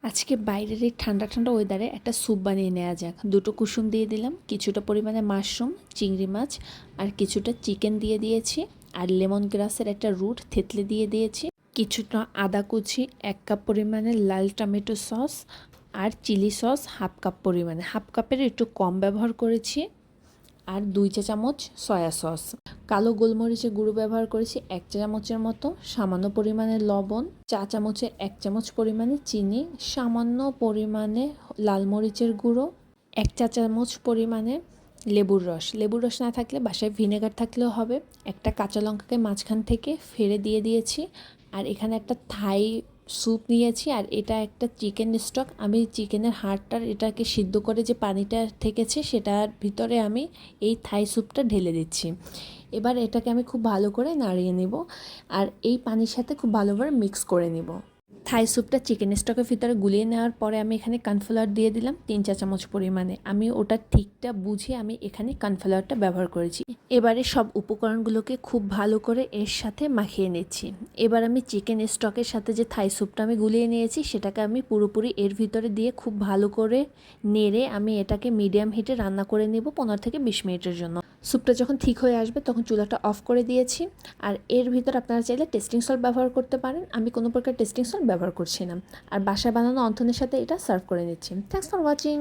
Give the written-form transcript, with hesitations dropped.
আজকে বাইরের এই ঠান্ডা ঠান্ডা ওয়েদারে একটা স্যুপ বানিয়ে নেওয়া যাক। দুটো কুসুম দিয়ে দিলাম, কিছুটা পরিমাণে মাশরুম, চিংড়ি মাছ আর কিছুটা চিকেন দিয়ে দিয়েছি, আর লেমন গ্রাসের একটা রুট থেতলে দিয়ে দিয়েছি, কিছুটা আদা কুচি, 1 কাপ পরিমাণে লাল টমেটো সস আর চিলি সস হাফ পরিমাণে, হাফ কাপের একটু কম ব্যবহার করেছি, আর 2 চা চামচ সয়া সস, কালো গোলমরিচের গুঁড়ো ব্যবহার করেছি 1 চা চামচের মতো, সামান্য পরিমাণে লবণ, 1 চা চামচে 1 চামচ পরিমাণে চিনি, সামান্য পরিমাণে লাল মরিচের গুঁড়ো, 1 চা চামচ পরিমাণে লেবুর রস না থাকলে বাসায় ভিনেগার থাকলেও হবে, একটা কাঁচা লঙ্কাকে মাঝখান থেকে ফেড়ে দিয়ে দিয়েছি, আর এখানে একটা থাই স্যুপ নিয়েছি, আর এটা একটা চিকেন স্টক। আমি চিকেনের হাড়টার এটাকে সিদ্ধ করে যে পানিটা থেকেছে সেটার ভিতরে আমি এই থাই স্যুপটা ঢেলে দিচ্ছি। এবার এটাকে আমি খুব ভালো করে নাড়িয়ে নিব, আর এই পানির সাথে খুব ভালোভাবে মিক্স করে নিব। থাই স্যুপটা চিকেন স্টকের ভিতরে গুলিয়ে নেওয়ার পরে আমি এখানে কর্নফ্লাওয়ার দিয়ে দিলাম 3 চা চামচ পরিমাণে। আমি ওটা ঠিকটা বুঝে আমি এখানে কর্নফ্লাওয়ারটা ব্যবহার করেছি। এবারে সব উপকরণগুলোকে খুব ভালো করে এর সাথে মাখিয়ে নিচ্ছি। এবার আমি চিকেন স্টকের সাথে যে থাই স্যুপটা আমি গুলিয়ে নিয়েছি সেটাকে আমি পুরোপুরি এর ভিতরে দিয়ে খুব ভালো করে নেড়ে আমি এটাকে মিডিয়াম হিটে রান্না করে নেব 15 থেকে 20 মিনিটের জন্য। স্যুপটা যখন ঠিক হয়ে আসবে তখন চুলাটা অফ করে দিয়েছি, আর এর ভিতর আপনারা চাইলে টেস্টিং সল্ট ব্যবহার করতে পারেন। আমি কোনো প্রকার টেস্টিং সল্ট ব্যবহার করছি না, আর বাসায় বানানো অন্থনের সাথে এটা সার্ভ করে নিচ্ছি। Thanks for watching.